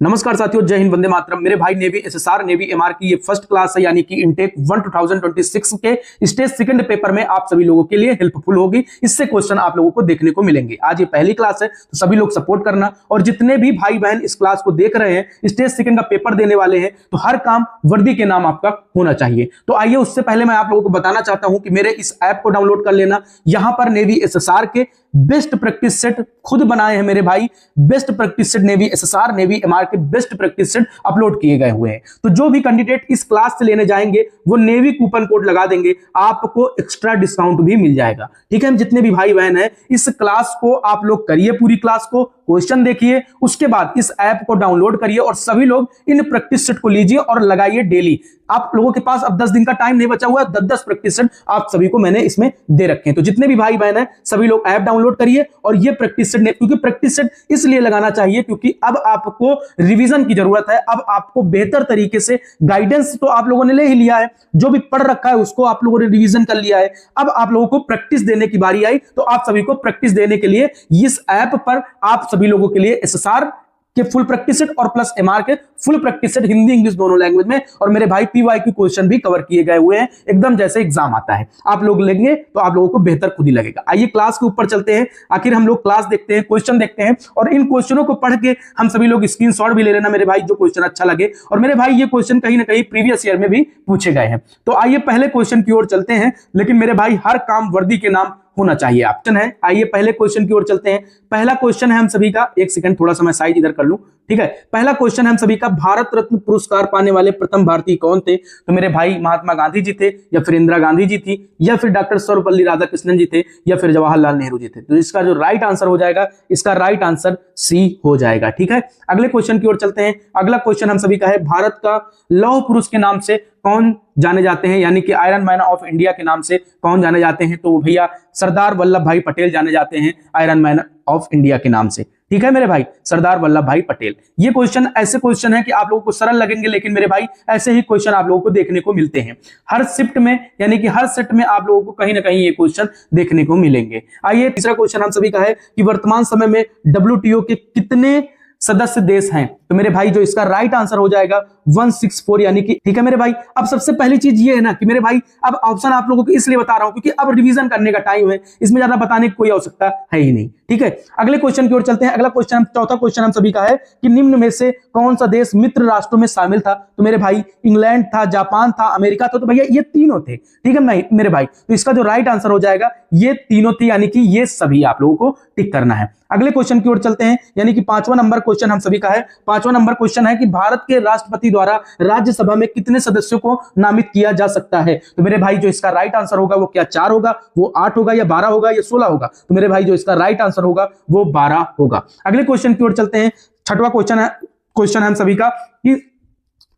नमस्कार साथियों, जय हिंद, वंदे मातरम। मेरे भाई नेवी एसएसआर नेवी एमआर की ये फर्स्ट क्लास है, यानी कि इनटेक 1 2026 के स्टेज सेकंड पेपर में आप सभी लोगों के लिए हेल्पफुल होगी। इससे क्वेश्चन आप लोगों को देखने को मिलेंगे। आज ये पहली क्लास है तो सभी लोग सपोर्ट करना, और जितने भी भाई बहन इस क्लास को देख रहे हैं, स्टेज सेकंड का पेपर देने वाले हैं, तो हर काम वर्दी के नाम आपका होना चाहिए। तो आइए, उससे पहले मैं आप लोगों को बताना चाहता हूं कि मेरे इस ऐप को डाउनलोड कर लेना। यहां पर नेवी एसएसआर के बेस्ट प्रैक्टिस सेट खुद बनाए हैं मेरे भाई। Best practice set navy SSR navy MR के बेस्ट प्रैक्टिस सेट अपलोड किए गए हुए हैं। तो जो भी कैंडिडेट इस क्लास से लेने जाएंगे वो नेवी कूपन कोड लगा देंगे, आपको एक्स्ट्रा डिस्काउंट भी मिल जाएगा। ठीक है, जितने भी भाई बहन हैं, इस क्लास को आप लोग करिए, पूरी क्लास को क्वेश्चन देखिए, उसके बाद इस ऐप को डाउनलोड करिए और सभी लोग इन प्रैक्टिस सेट को लीजिए और लगाइए डेली। आप लोगों के पास अब 10 दिन का टाइम नहीं बचा हुआ है, 10-10 प्रैक्टिस सेट आप सभी को मैंने इसमें दे रखे हैं। तो जितने भी भाई बहन हैं, सभी लोग ऐप डाउनलोड करिए और ये प्रैक्टिस सेट, क्योंकि प्रैक्टिस सेट इसलिए लगाना चाहिए क्योंकि अब आपको रिवीजन की जरूरत है। अब आपको बेहतर तरीके से गाइडेंस तो आप लोगों ने ले ही लिया है, जो भी पढ़ रखा है उसको आप लोगों ने रिवीजन कर लिया है। अब आप लोगों को प्रैक्टिस देने की बारी आई, तो आप सभी को प्रैक्टिस देने के लिए इस ऐप पर आप सभी लोगों के लिए एसएसआर के फुल प्रैक्टिस सेट और प्लस एमआर के full practice set Hindi English दोनों लैंग्वेज में, और मेरे भाई पीवाईक्यू क्वेश्चन भी कवर किए गए हुए हैं, एकदम जैसे एग्जाम आता है। आप लोग लेंगे तो आप लोगों को बेहतर खुद ही लगेगा। आइए क्लास के ऊपर चलते हैं। आखिर हम लोग क्लास देखते हैं, क्वेश्चन देखते हैं, और इन क्वेश्चनों को पढ़ के हम सभी लोग स्क्रीनशॉट भी ले लेना मेरे भाई, जो क्वेश्चन अच्छा लगे। और मेरे भाई ये क्वेश्चन कहीं ना कहीं प्रीवियस ईयर में भी पूछे गए हैं। तो आइए पहले क्वेश्चन की ओर चलते हैं, लेकिन मेरे भाई हर काम वर्दी के नाम होना चाहिए। ऑप्शन है, आइए पहले क्वेश्चन की ओर चलते हैं। पहला क्वेश्चन है हम सभी का, एक सेकंड थोड़ा सा मैं साइज इधर कर लूं, ठीक है। पहला क्वेश्चन है हम सभी का, भारत रत्न पुरस्कार पाने वाले प्रथम भारतीय कौन थे? तो मेरे भाई महात्मा गांधी जी थे, या फिर इंदिरा गांधी जी थी, या फिर डॉक्टर सर्वपल्ली राधाकृष्णन जी थे, या फिर जवाहरलाल नेहरू जी थे। तो इसका जो राइट आंसर हो जाएगा, इसका राइट आंसर सी हो जाएगा। ठीक है, अगले क्वेश्चन की ओर चलते हैं। अगला क्वेश्चन हम सभी का है, भारत का लौह पुरुष के नाम से कौन जाने जाते हैं, यानी कि आयरन मैन ऑफ इंडिया के नाम से कौन जाने जाते हैं? तो भैया सरदार वल्लभ भाई पटेल जाने जाते हैं आयरन मैन ऑफ इंडिया के नाम से। ठीक है मेरे भाई, सरदार वल्लभ भाई पटेल। ये क्वेश्चन ऐसे क्वेश्चन है कि आप लोगों को सरल लगेंगे, लेकिन मेरे भाई ऐसे ही क्वेश्चन आप लोगों को देखने को मिलते हैं हर शिफ्ट में, यानी कि हर सेट में आप लोगों को कहीं ना कहीं ये क्वेश्चन देखने को मिलेंगे। आइए तीसरा क्वेश्चन हम सभी का है कि वर्तमान समय में डब्ल्यूटीओ के कितने सदस्य देश हैं? तो मेरे भाई जो इसका राइट आंसर हो जाएगा 164, यानी कि ठीक है मेरे भाई। अब सबसे पहली चीज ये है ना कि मेरे भाई अब ऑप्शन आप लोगों को इसलिए बता रहा हूं क्योंकि अब रिवीजन करने का टाइम है, इसमें ज्यादा बताने की कोई आवश्यकता है ही नहीं। ठीक है, अगले क्वेश्चन की ओर चलते हैं। अगला क्वेश्चन, चौथा क्वेश्चन हम सभी का है कि निम्न में से कौन सा देश मित्र राष्ट्रों में शामिल था? तो मेरे भाई इंग्लैंड था, जापान था, अमेरिका था। तो भैया ये तीनों थे। ठीक है मेरे भाई, तो इसका जो राइट आंसर हो जाएगा ये तीनों थे, यानी कि ये सभी आप लोगों को टिक करना है। अगले क्वेश्चन की ओर चलते हैं, यानी कि 5वां नंबर क्वेश्चन हम सभी का है। 5वां नंबर क्वेश्चन है कि भारत के राष्ट्रपति द्वारा राज्यसभा में कितने सदस्यों को नामित किया जा सकता है? तो मेरे भाई जो इसका राइट आंसर होगा वो क्या 4 होगा, वो 8 होगा, या 12 होगा, या 16 होगा? तो मेरे भाई जो इसका राइट आंसर होगा वो 12 होगा। अगले क्वेश्चन की ओर चलते हैं। 6वां क्वेश्चन है हम सभी का कि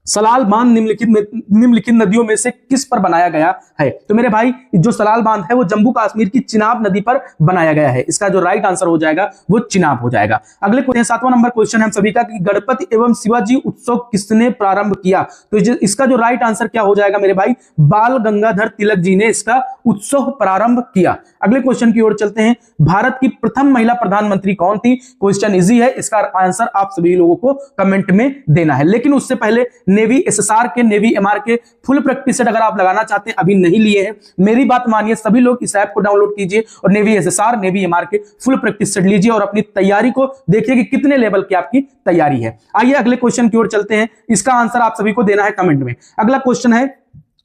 सलाल बांध निम्नलिखित नदियों में से किस पर बनाया गया है? तो मेरे भाई जो सलाल बांध है वो जम्मू कश्मीर की चिनाब नदी पर बनाया गया है। इसका जो राइट आंसर हो जाएगा वो चिनाब हो जाएगा। अगले क्वेश्चन, 7वां नंबर क्वेश्चन है हम सभी का कि गणपति एवं शिवाजी उत्सव किसने प्रारंभ किया? तो इसका जो राइट आंसर क्या हो जाएगा मेरे भाई? बाल गंगाधर तिलक जी ने इसका उत्सव प्रारंभ किया। अगले क्वेश्चन की ओर चलते हैं। भारत की प्रथम महिला प्रधानमंत्री कौन थी? क्वेश्चन इजी है, इसका आंसर आप सभी लोगों को कमेंट में देना है। लेकिन उससे पहले नेवी एसएसआर के नेवी एमआर के फुल प्रैक्टिस सेट अगर आप लगाना चाहते हैं, अभी नहीं लिए हैं, मेरी बात मानिए, सभी लोग इस ऐप को डाउनलोड कीजिए और नेवी एसएसआर नेवी एमआर के फुल प्रैक्टिस सेट लीजिए और अपनी तैयारी को देखिए कि कितने लेवल की आपकी तैयारी है। आइए अगले क्वेश्चन की ओर चलते हैं। इसका आंसर आप सभी को देना है कमेंट में। अगला क्वेश्चन है,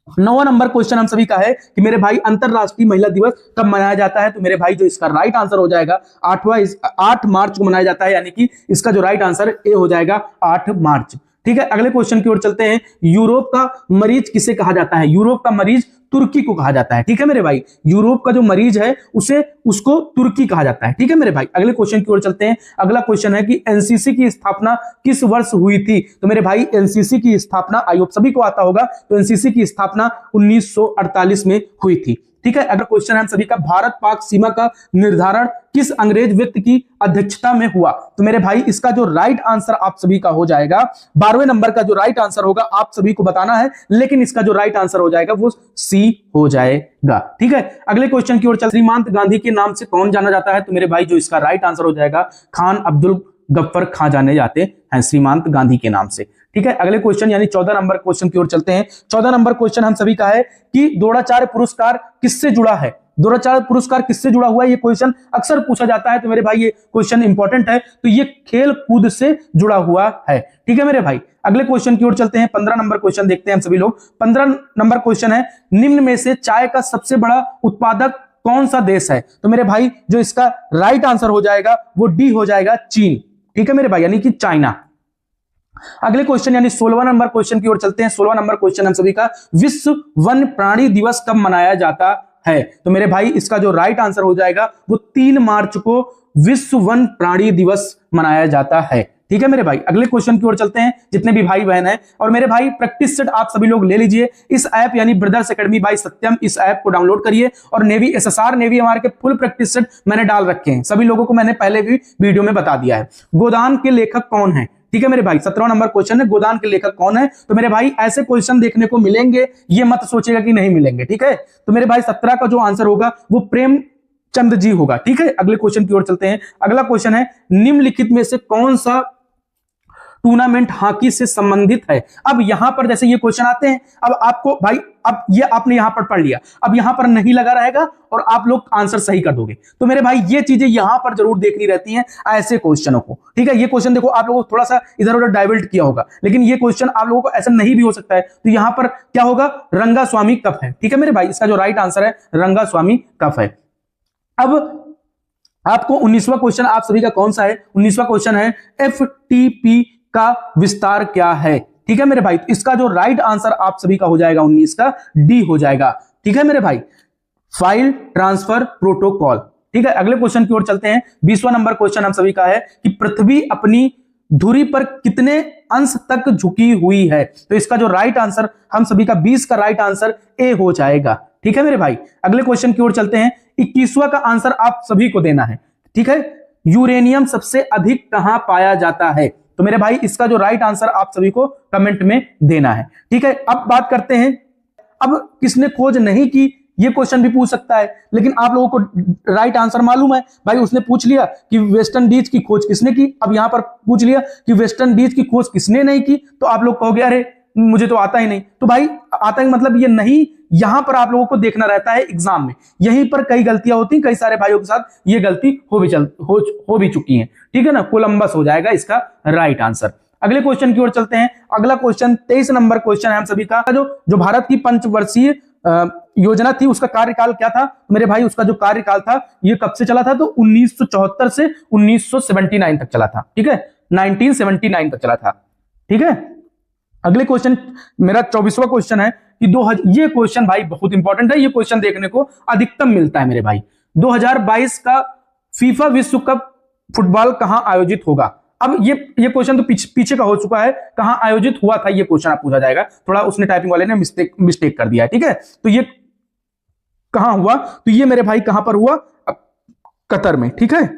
9वां नंबर क्वेश्चन हम सभी का है कि मेरे भाई अंतरराष्ट्रीय महिला दिवस कब मनाया जाता है? तो मेरे भाई जो इसका राइट आंसर हो जाएगा 8 मार्च को मनाया जाता है, यानी कि इसका जो राइट आंसर ए हो जाएगा 8 मार्च। ठीक है, अगले क्वेश्चन की ओर चलते हैं। यूरोप का मरीज किसे कहा जाता है? यूरोप का मरीज तुर्की को कहा जाता है। ठीक है मेरे भाई, यूरोप का जो मरीज है उसको तुर्की कहा जाता है। ठीक है मेरे भाई, अगले क्वेश्चन की ओर चलते हैं। अगला क्वेश्चन है कि एनसीसी की स्थापना किस वर्ष हुई थी? तो मेरे भाई एनसीसी की स्थापना आयोग सभी को आता होगा, तो एनसीसी की स्थापना 1948 में हुई थी। ठीक है, अगला क्वेश्चन है हम सभी का, भारत पाक सीमा का निर्धारण किस अंग्रेज व्यक्ति की अध्यक्षता में हुआ? तो मेरे भाई इसका जो राइट आंसर आप सभी का हो जाएगा, 12वें नंबर का जो राइट आंसर होगा आप सभी को बताना है, लेकिन इसका जो राइट आंसर हो जाएगा वो सी हो जाएगा। ठीक है, अगले क्वेश्चन की ओर चल। श्रीमांत गांधी के नाम से कौन जाना जाता है? तो मेरे भाई जो इसका राइट आंसर हो जाएगा खान अब्दुल गफ्फर खां जाने जाते हैं श्रीमांत गांधी के नाम से। ठीक है, अगले क्वेश्चन यानी 14 नंबर क्वेश्चन की ओर चलते हैं। 14 नंबर क्वेश्चन हम सभी का है कि द्रोणाचार्य पुरस्कार किससे जुड़ा है? द्रोणाचार्य पुरस्कार किससे जुड़ा हुआ है? ये क्वेश्चन अक्सर पूछा जाता है, तो मेरे भाई ये क्वेश्चन इंपॉर्टेंट है, तो ये खेल कूद से जुड़ा हुआ है। ठीक है मेरे भाई, अगले क्वेश्चन की ओर चलते हैं। 15 नंबर क्वेश्चन देखते हैं हम सभी लोग। 15 नंबर क्वेश्चन है, निम्न में से चाय का सबसे बड़ा उत्पादक कौन सा देश है? तो मेरे भाई जो इसका राइट आंसर हो जाएगा वो डी हो जाएगा, चीन। ठीक है मेरे भाई, यानी कि चाइना। अगले क्वेश्चन यानी 16वां नंबर क्वेश्चन की ओर चलते हैं। 16वां नंबर क्वेश्चन हम सभी का, विश्व वन्य प्राणी दिवस कब मनाया जाता है? तो मेरे भाई इसका जो राइट आंसर हो जाएगा वो 3 मार्च को विश्व वन्य प्राणी दिवस मनाया जाता है। ठीक है मेरे भाई, अगले क्वेश्चन की ओर चलते हैं। जितने भी भाई बहन हैं, और मेरे भाई प्रैक्टिस सेट आप सभी लोग ले लीजिए। इस ऐप यानी ब्रदर्स एकेडमी बाय सत्यम, इस ऐप को डाउनलोड करिए और नेवी एसएसआर नेवी एमआर के फुल प्रैक्टिस सेट मैंने डाल रखे हैं। सभी लोगों को मैंने पहले भी वीडियो में बता दिया है। गोदान के लेखक कौन है? ठीक है मेरे भाई, 17वां नंबर क्वेश्चन है, गोदान के लेखक कौन है? तो मेरे भाई ऐसे क्वेश्चन देखने को मिलेंगे, ये मत सोचेगा कि नहीं मिलेंगे। ठीक है, तो मेरे भाई 17 का जो आंसर होगा वो प्रेमचंद जी होगा। ठीक है, अगले क्वेश्चन की ओर चलते हैं। अगला क्वेश्चन है, निम्नलिखित में से कौन सा टूर्नामेंट हॉकी से संबंधित है? अब यहां पर जैसे ये क्वेश्चन आते हैं, अब आपको भाई, अब ये आपने यहां पर पढ़ लिया, अब यहां पर नहीं लगा रहेगा और आप लोग आंसर सही कर दोगे। तो मेरे भाई ये चीजें यहां पर जरूर देखनी रहती हैं ऐसे क्वेश्चनों को। ठीक है, ये क्वेश्चन देखो आप लोगों को थोड़ा सा इधर उधर डाइवर्ट किया होगा, लेकिन ये क्वेश्चन आप लोगों को ऐसा नहीं भी हो सकता है। तो यहां पर क्या होगा? रंगास्वामी कप है। ठीक है मेरे भाई, इसका जो राइट आंसर है रंगास्वामी कप है। अब आपको 19वां क्वेश्चन आप सभी का कौन सा है? 19वां क्वेश्चन है, FTP का विस्तार क्या है? ठीक है मेरे भाई, इसका जो राइट आंसर आप सभी का हो जाएगा 19 का डी हो जाएगा। ठीक है मेरे भाई, फाइल ट्रांसफर प्रोटोकॉल। ठीक है, अगले क्वेश्चन की ओर चलते हैं। 20वां नंबर क्वेश्चन हम सभी का है कि पृथ्वी अपनी धुरी पर कितने अंश तक झुकी हुई है? तो इसका जो राइट आंसर हम सभी का 20 का राइट आंसर ए हो जाएगा। ठीक है मेरे भाई, अगले क्वेश्चन की ओर चलते हैं। 21वां का आंसर आप सभी को देना है। ठीक है, यूरेनियम सबसे अधिक कहां पाया जाता है? तो मेरे भाई इसका जो राइट आंसर आप सभी को कमेंट में देना है। ठीक है, अब बात करते हैं, अब किसने खोज नहीं की, ये क्वेश्चन भी पूछ सकता है, लेकिन आप लोगों को राइट आंसर मालूम है। भाई उसने पूछ लिया कि वेस्ट इंडीज की खोज किसने की, अब यहां पर पूछ लिया कि वेस्ट इंडीज की खोज किसने नहीं की, तो आप लोग कहोगे अरे मुझे तो आता ही नहीं। तो भाई आता ही मतलब ये नहीं, यहां पर आप लोगों को देखना रहता है एग्जाम में, यहीं पर कई गलतियां होती हैं, कई सारे भाइयों के साथ ये गलती हो भी चुकी है। ठीक है ना, कोलंबस हो जाएगा इसका राइट आंसर। अगले क्वेश्चन की ओर चलते हैं। अगला क्वेश्चन 23 नंबर क्वेश्चन है हम सभी का, जो भारत की पंचवर्षीय योजना थी उसका कार्यकाल क्या था? मेरे भाई उसका जो कार्यकाल था ये कब से चला था? तो 1974 से 1979 तक चला था। ठीक है, 1979 तक चला था। ठीक है, अगले क्वेश्चन मेरा 24वां क्वेश्चन है कि ये क्वेश्चन भाई बहुत इंपॉर्टेंट है, ये क्वेश्चन देखने को अधिकतम मिलता है मेरे भाई। 2022 का फीफा विश्व कप फुटबॉल कहां आयोजित होगा? अब ये क्वेश्चन तो पीछे का हो चुका है, कहां आयोजित हुआ था ये क्वेश्चन आप पूछा जाएगा। थोड़ा उसने टाइपिंग वाले ने मिस्टेक कर दिया है। ठीक है, तो ये कहां हुआ? तो ये मेरे भाई कहां पर हुआ? कतर में। ठीक है,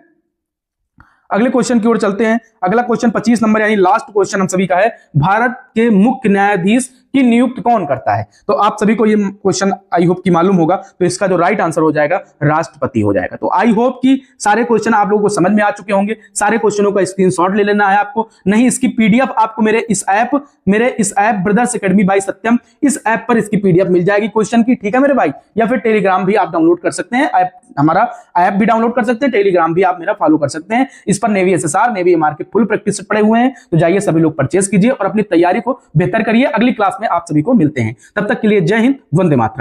अगले क्वेश्चन की ओर चलते हैं। अगला क्वेश्चन 25 नंबर यानी लास्ट क्वेश्चन हम सभी का है, भारत के मुख्य न्यायाधीश की नियुक्ति कौन करता है? तो आप सभी को ये क्वेश्चन आई होप की मालूम होगा, तो इसका जो राइट आंसर हो जाएगा राष्ट्रपति हो जाएगा। तो आई होप कि सारे क्वेश्चन आप लोगों को समझ में आ चुके होंगे। सारे क्वेश्चनों का स्क्रीनशॉट ले लेना है आपको, नहीं इसकी पीडीएफ आपको मेरे इस ऐप ब्रदर्स एकेडमी बाय सत्यम, इस ऐप पर इसकी पीडीएफ मिल जाएगी क्वेश्चन की। ठीक है मेरे भाई, या फिर टेलीग्राम भी आप डाउनलोड कर सकते हैं, हमारा ऐप भी डाउनलोड कर सकते हैं, टेलीग्राम भी आप मेरा फॉलो कर सकते हैं। इस पर नेवी एसएसआर नेवी एमआर के फुल प्रैक्टिस पड़े हुए हैं, तो जाइए सभी लोग परचेज कीजिए और अपनी तैयारी को बेहतर करिए। अगली क्लास में आप सभी को मिलते हैं, तब तक के लिए जय हिंद, वंदे मातरम।